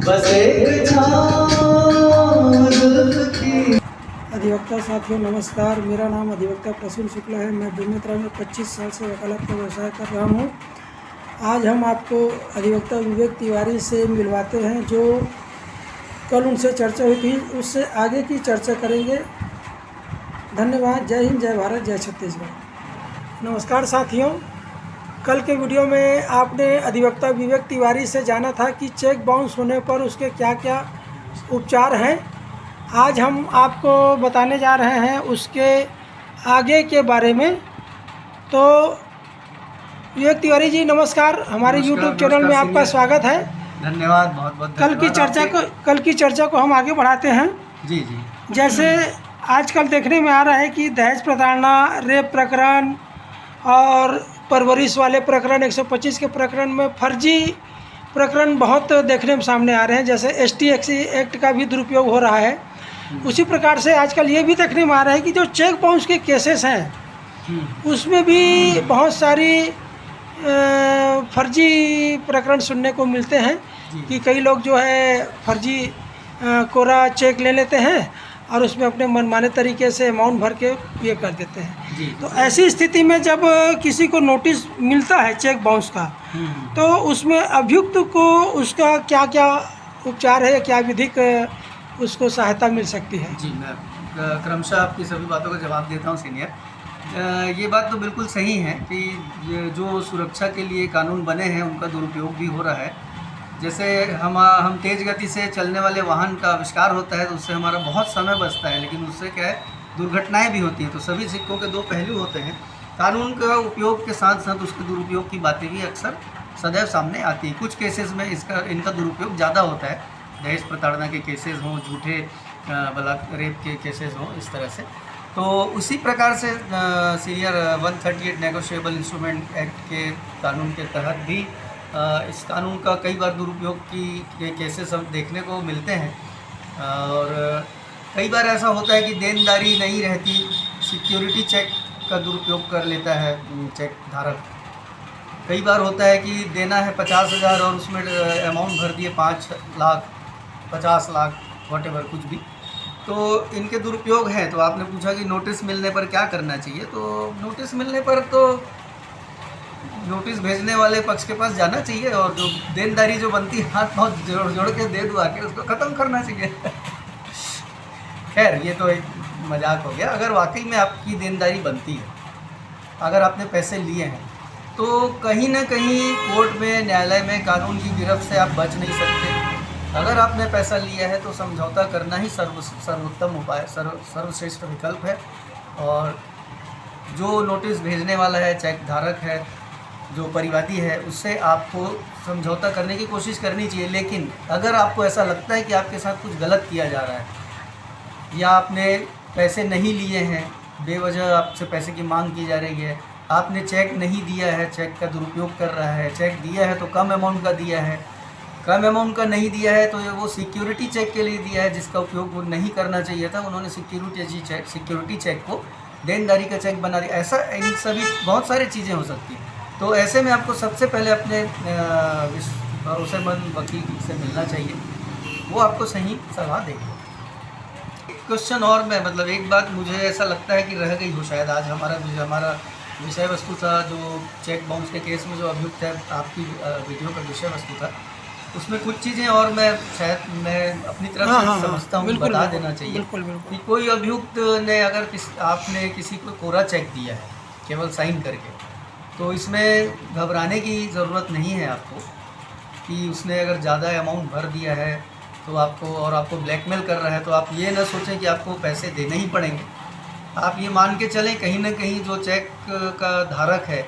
बस एक छाँव जुल्फ़ की। अधिवक्ता साथियों नमस्कार, मेरा नाम अधिवक्ता प्रसून शुक्ला है। मैं बेमेतरा में 25 साल से वकालत का व्यवसाय कर रहा हूँ। आज हम आपको अधिवक्ता विवेक तिवारी से मिलवाते हैं, जो कल उनसे चर्चा हुई थी, उससे आगे की चर्चा करेंगे। धन्यवाद। जय हिंद, जय भारत, जय छत्तीसगढ़। नमस्कार साथियों, कल के वीडियो में आपने अधिवक्ता विवेक तिवारी से जाना था कि चेक बाउंस होने पर उसके क्या क्या उपचार हैं। आज हम आपको बताने जा रहे हैं उसके आगे के बारे में। तो विवेक तिवारी जी नमस्कार, हमारे यूट्यूब चैनल में आपका स्वागत है। धन्यवाद, बहुत बहुत कल की चर्चा को हम आगे बढ़ाते हैं। जी जी। जैसे आजकल देखने में आ रहा है कि दहेज प्रताड़ना, रेप प्रकरण और परवरिश वाले प्रकरण, 125 के प्रकरण में फर्जी प्रकरण बहुत देखने में सामने आ रहे हैं। जैसे ST एक्ट का भी दुरुपयोग हो रहा है, उसी प्रकार से आजकल ये भी देखने में आ रहा है कि जो चेक बाउंस के केसेस हैं उसमें भी बहुत सारी फर्जी प्रकरण सुनने को मिलते हैं कि कई लोग जो है फर्जी कोरा चेक ले लेते हैं और उसमें अपने मनमाने तरीके से अमाउंट भर के ये कर देते हैं। तो ऐसी स्थिति में जब किसी को नोटिस मिलता है चेक बाउंस का, तो उसमें अभियुक्त को उसका क्या क्या उपचार है, क्या विधिक उसको सहायता मिल सकती है? जी, मैं क्रमशः आपकी सभी बातों का जवाब देता हूँ सीनियर। ये बात तो बिल्कुल सही है कि जो सुरक्षा के लिए कानून बने हैं उनका दुरुपयोग भी हो रहा है। जैसे हम तेज़ गति से चलने वाले वाहन का आविष्कार होता है तो उससे हमारा बहुत समय बचता है, लेकिन उससे क्या है, दुर्घटनाएं भी होती हैं। तो सभी सिक्कों के दो पहलू होते हैं। कानून का उपयोग के साथ साथ उसके दुरुपयोग की बातें भी अक्सर सदैव सामने आती हैं। कुछ केसेस में इनका दुरुपयोग ज़्यादा होता है, दहेज प्रताड़ना के केसेस हों, झूठे रेप के केसेस हों, इस तरह से। तो उसी प्रकार से सीनियर 138 नेगोशिएबल इंस्ट्रूमेंट एक्ट के कानून के तहत भी इस कानून का कई बार दुरुपयोग के केसेस हम देखने को मिलते हैं। और कई बार ऐसा होता है कि देनदारी नहीं रहती, सिक्योरिटी चेक का दुरुपयोग कर लेता है चेक धारक। कई बार होता है कि देना है 50,000 और उसमें अमाउंट भर दिए 5 लाख, 50 लाख, व्हाटएवर कुछ भी। तो इनके दुरुपयोग हैं। तो आपने पूछा कि नोटिस मिलने पर क्या करना चाहिए। तो नोटिस मिलने पर तो नोटिस भेजने वाले पक्ष के पास जाना चाहिए और जो देनदारी जो बनती है हाथ पाँव जोड़ के दे दुआ के उसको ख़त्म करना चाहिए। खैर, ये तो एक मजाक हो गया। अगर वाकई में आपकी देनदारी बनती है, अगर आपने पैसे लिए हैं, तो कहीं ना कहीं कोर्ट में, न्यायालय में कानून की गिरफ्त से आप बच नहीं सकते। अगर आपने पैसा लिया है तो समझौता करना ही सर्वोत्तम उपाय, सर्वश्रेष्ठ विकल्प है। और जो नोटिस भेजने वाला है, चेक धारक है, जो परिवादी है, उससे आपको समझौता करने की कोशिश करनी चाहिए। लेकिन अगर आपको ऐसा लगता है कि आपके साथ कुछ गलत किया जा रहा है या आपने पैसे नहीं लिए हैं, बेवजह आपसे पैसे की मांग की जा रही है, आपने चेक नहीं दिया है, चेक का दुरुपयोग कर रहा है, चेक दिया है तो कम अमाउंट का दिया है, कम अमाउंट का नहीं दिया है तो वो सिक्योरिटी चेक के लिए दिया है जिसका उपयोग वो नहीं करना चाहिए था, उन्होंने सिक्योरिटी चेक को देनदारी का चेक बना दिया। ऐसा इन सभी बहुत सारी चीज़ें हो सकती हैं। तो ऐसे में आपको सबसे पहले अपने भरोसेमंद वकील से मिलना चाहिए, वो आपको सही सलाह देगा। क्वेश्चन और मैं मतलब एक बात मुझे ऐसा लगता है कि रह गई हो शायद। आज हमारा विषय वस्तु था जो चेक बाउंस के केस में जो अभियुक्त है, आपकी वीडियो का विषय वस्तु था, उसमें कुछ चीज़ें और मैं अपनी तरफ से समझता हूँ बता देना चाहिए। कि कोई अभियुक्त ने अगर आपने किसी को कोरा चेक दिया है केवल साइन करके, तो इसमें घबराने की ज़रूरत नहीं है आपको कि उसने अगर ज़्यादा अमाउंट भर दिया है तो आपको ब्लैकमेल कर रहा है, तो आप ये ना सोचें कि आपको पैसे देने ही पड़ेंगे। आप ये मान के चलें कहीं ना कहीं जो चेक का धारक है,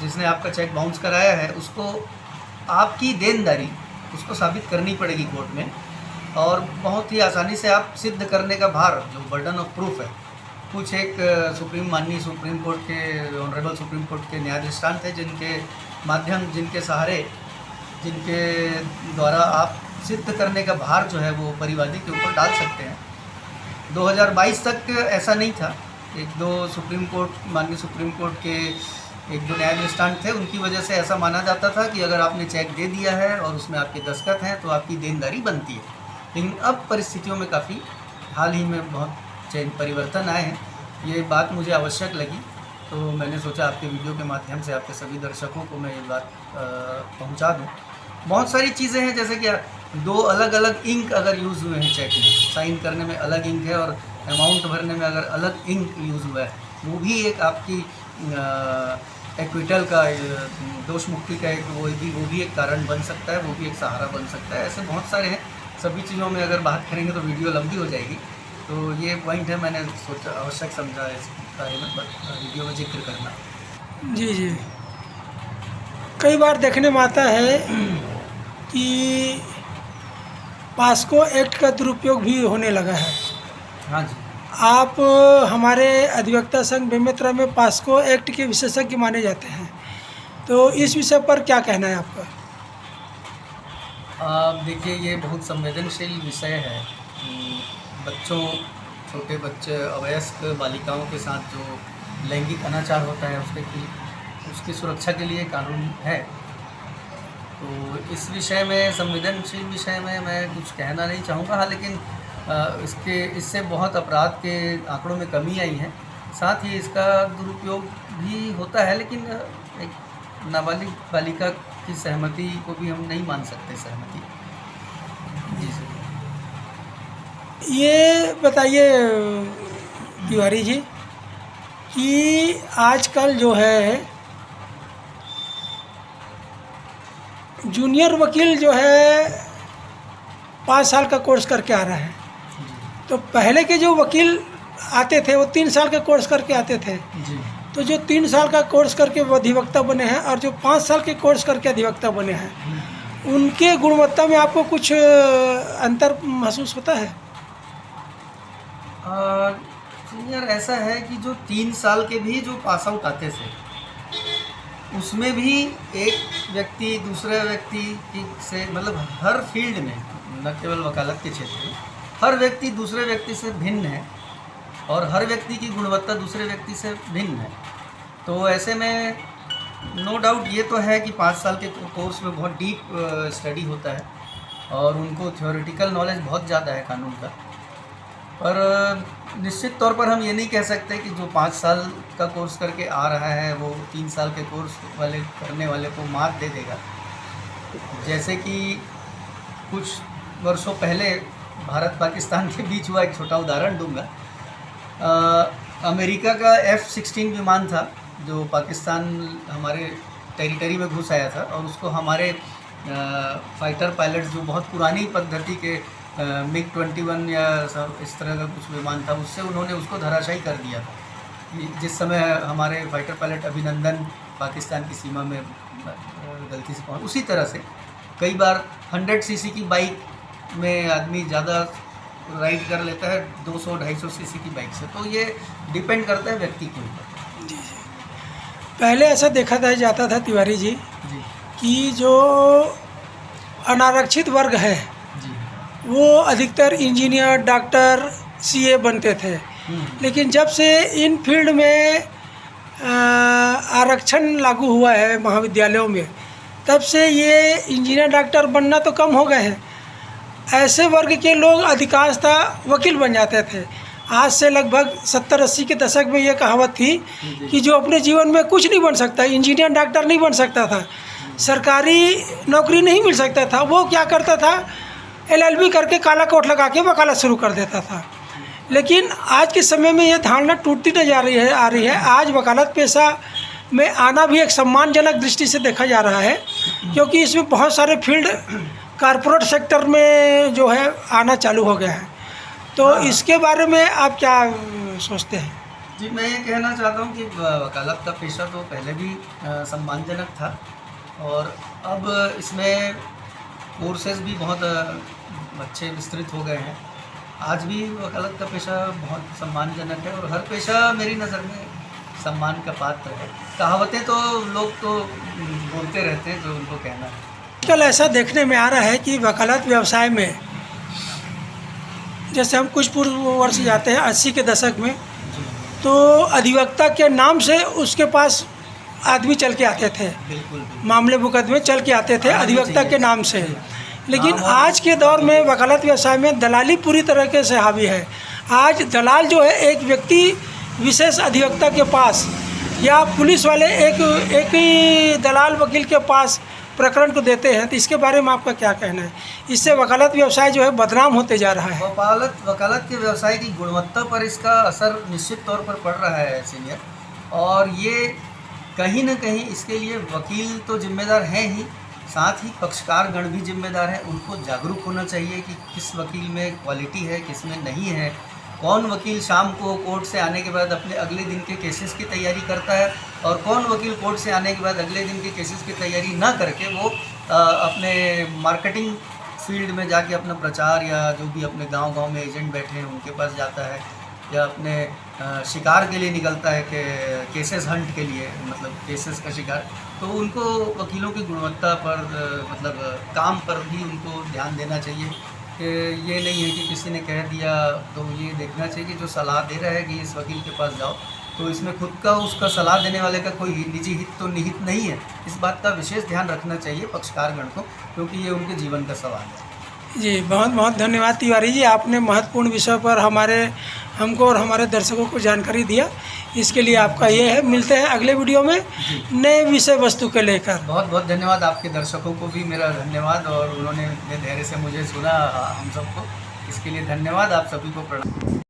जिसने आपका चेक बाउंस कराया है, उसको आपकी देनदारी उसको साबित करनी पड़ेगी कोर्ट में। और बहुत ही आसानी से आप सिद्ध करने का भार, जो बर्डन ऑफ प्रूफ है, कुछ एक माननीय सुप्रीम कोर्ट के, ऑनरेबल सुप्रीम कोर्ट के न्यायाधीश थे, जिनके सहारे, जिनके द्वारा आप सिद्ध करने का भार जो है वो परिवादी के ऊपर डाल सकते हैं। 2022 तक ऐसा नहीं था। एक दो माननीय सुप्रीम कोर्ट के एक जो न्याय दृष्टांत थे उनकी वजह से ऐसा माना जाता था कि अगर आपने चेक दे दिया है और उसमें आपके दस्तखत हैं तो आपकी देनदारी बनती है। लेकिन अब परिस्थितियों में काफ़ी हाल ही में बहुत परिवर्तन आए हैं। ये बात मुझे आवश्यक लगी, तो मैंने सोचा आपके वीडियो के माध्यम से आपके सभी दर्शकों को मैं ये बात पहुंचा दूं। बहुत सारी चीज़ें हैं, जैसे कि 2 अलग अलग इंक अगर यूज़ हुए हैं चेक में, साइन करने में अलग इंक है और अमाउंट भरने में अगर अलग इंक यूज़ हुआ है, वो भी एक आपकी एक्विटल का दोष मुक्ति का एक वो भी एक कारण बन सकता है, वो भी एक सहारा बन सकता है। ऐसे बहुत सारे हैं। सभी चीज़ों में अगर बात करेंगे तो वीडियो लंबी हो जाएगी, तो ये पॉइंट है, मैंने सोचा आवश्यक समझा इस बारे में वीडियो में जिक्र करना। जी जी, कई बार देखने में आता है कि पास्को एक्ट का दुरुपयोग भी होने लगा है। हाँ जी। आप हमारे अधिवक्ता संघ बेमेतरा में पास्को एक्ट के विशेषज्ञ माने जाते हैं, तो इस विषय पर क्या कहना है आपका? देखिए, ये बहुत संवेदनशील विषय है। बच्चों, छोटे बच्चे, अवयस्क बालिकाओं के साथ जो लैंगिक अनाचार होता है उसकी सुरक्षा के लिए कानून है। तो इस विषय में, संवेदनशील विषय में मैं कुछ कहना नहीं चाहूँगा। हाँ, लेकिन इससे बहुत अपराध के आंकड़ों में कमी आई है। साथ ही इसका दुरुपयोग भी होता है, लेकिन एक नाबालिग बालिका की सहमति को भी हम नहीं मान सकते सहमति। जी सर। ये बताइए तिवारी जी कि आजकल जो है जूनियर वकील जो है 5 साल का कोर्स करके आ रहा है, तो पहले के जो वकील आते थे वो 3 साल का कोर्स करके आते थे जी। तो जो 3 साल का कोर्स करके वो अधिवक्ता बने हैं और जो 5 साल के कोर्स करके अधिवक्ता बने हैं, उनके गुणवत्ता में आपको कुछ अंतर महसूस होता है? यार, ऐसा है कि जो 3 साल के भी जो पास आउट आते थे, उसमें भी एक व्यक्ति दूसरे व्यक्ति से, मतलब हर फील्ड में, न केवल वकालत के क्षेत्र में, हर व्यक्ति दूसरे व्यक्ति से भिन्न है और हर व्यक्ति की गुणवत्ता दूसरे व्यक्ति से भिन्न है। तो ऐसे में नो डाउट ये तो है कि 5 साल के कोर्स में बहुत डीप स्टडी होता है और उनको थ्योरेटिकल नॉलेज बहुत ज़्यादा है कानून का। पर निश्चित तौर पर हम ये नहीं कह सकते कि जो 5 साल का कोर्स करके आ रहा है वो 3 साल के कोर्स करने वाले को मात दे देगा। जैसे कि कुछ वर्षों पहले भारत पाकिस्तान के बीच हुआ, एक छोटा उदाहरण दूंगा। अमेरिका का F-16 विमान था जो पाकिस्तान हमारे टेरिटरी में घुस आया था और उसको हमारे फाइटर पायलट्स, जो बहुत पुरानी पद्धति के MiG-21 या इस तरह का कुछ विमान था, उससे उन्होंने उसको धराशायी कर दिया था। जिस समय हमारे फाइटर पायलट अभिनंदन पाकिस्तान की सीमा में गलती से पहुँच, उसी तरह से कई बार 100 सीसी की बाइक में आदमी ज़्यादा राइड कर लेता है 200-250 सीसी की बाइक से। तो ये डिपेंड करता है व्यक्ति के ऊपर। जी जी, पहले ऐसा देखा जाता था तिवारी जी कि जो अनारक्षित वर्ग है वो अधिकतर इंजीनियर, डॉक्टर, सीए बनते थे। लेकिन जब से इन फील्ड में आरक्षण लागू हुआ है महाविद्यालयों में, तब से ये इंजीनियर, डॉक्टर बनना तो कम हो गए हैं। ऐसे वर्ग के लोग अधिकांशतः वकील बन जाते थे। आज से लगभग 70-80 के दशक में ये कहावत थी कि जो अपने जीवन में कुछ नहीं बन सकता, इंजीनियर, डॉक्टर नहीं बन सकता था, सरकारी नौकरी नहीं मिल सकता था, वो क्या करता था, LLB करके काला कोट लगा के वकालत शुरू कर देता था। लेकिन आज के समय में ये धारणा टूटती न आ रही है। आज वकालत पेशा में आना भी एक सम्मानजनक दृष्टि से देखा जा रहा है, क्योंकि इसमें बहुत सारे फील्ड कारपोरेट सेक्टर में जो है आना चालू हो गया है। तो इसके बारे में आप क्या सोचते हैं? जी, मैं ये कहना चाहता हूँ कि वकालत का पेशा तो पहले भी सम्मानजनक था और अब इसमें कोर्सेज भी बहुत अच्छे विस्तृत हो गए हैं। आज भी वकालत का पेशा बहुत सम्मानजनक है और हर पेशा मेरी नज़र में सम्मान का पात्र है। कहावतें तो लोग तो बोलते रहते हैं जो उनको कहना है। आजकल ऐसा देखने में आ रहा है कि वकालत व्यवसाय में, जैसे हम कुछ पूर्व वर्ष जाते हैं 80 के दशक में, तो अधिवक्ता के नाम से उसके पास आदमी चल के आते थे, बिल्कुल बिल्कुल। मामले मुकदमे चल के आते थे हाँ, अधिवक्ता जी, के जी। नाम से। लेकिन हाँ, आज के दौर में वकालत व्यवसाय में दलाली पूरी तरीके से हावी है। आज दलाल जो है एक व्यक्ति विशेष अधिवक्ता के पास या पुलिस वाले एक ही दलाल वकील के पास प्रकरण को देते हैं, तो इसके बारे में आपका क्या कहना है? इससे वकालत व्यवसाय जो है बदनाम होते जा रहा है। वकालत के व्यवसाय की गुणवत्ता पर इसका असर निश्चित तौर पर पड़ रहा है सीनियर, और ये कहीं ना कहीं इसके लिए वकील तो जिम्मेदार हैं ही, साथ ही पक्षकार गण भी जिम्मेदार हैं। उनको जागरूक होना चाहिए कि किस वकील में क्वालिटी है, किस में नहीं है। कौन वकील शाम को कोर्ट से आने के बाद अपने अगले दिन के केसेस की तैयारी करता है, और कौन वकील कोर्ट से आने के बाद अगले दिन के केसेस की तैयारी ना करके वो अपने मार्केटिंग फील्ड में जाके अपना प्रचार या जो भी अपने गांव-गांव में एजेंट बैठे हैं उनके पास जाता है, या अपने शिकार के लिए निकलता है कि केसेस हंट के लिए, मतलब केसेस का शिकार। तो उनको वकीलों की गुणवत्ता पर मतलब काम पर भी उनको ध्यान देना चाहिए कि ये नहीं है कि किसी ने कह दिया तो ये देखना चाहिए कि जो सलाह दे रहा है कि इस वकील के पास जाओ, तो इसमें खुद का उसका सलाह देने वाले का कोई निजी हित तो निहित नहीं है। इस बात का विशेष ध्यान रखना चाहिए पक्षकारगण को, क्योंकि ये उनके जीवन का सवाल है। जी, बहुत बहुत धन्यवाद तिवारी जी, आपने महत्वपूर्ण विषय पर हमको और हमारे दर्शकों को जानकारी दिया। इसके लिए आपका ये है। मिलते हैं अगले वीडियो में नए विषय वस्तु के लेकर। बहुत बहुत धन्यवाद। आपके दर्शकों को भी मेरा धन्यवाद, और उन्होंने इतने धैर्य से मुझे सुना हम सबको, इसके लिए धन्यवाद। आप सभी को प्रणाम।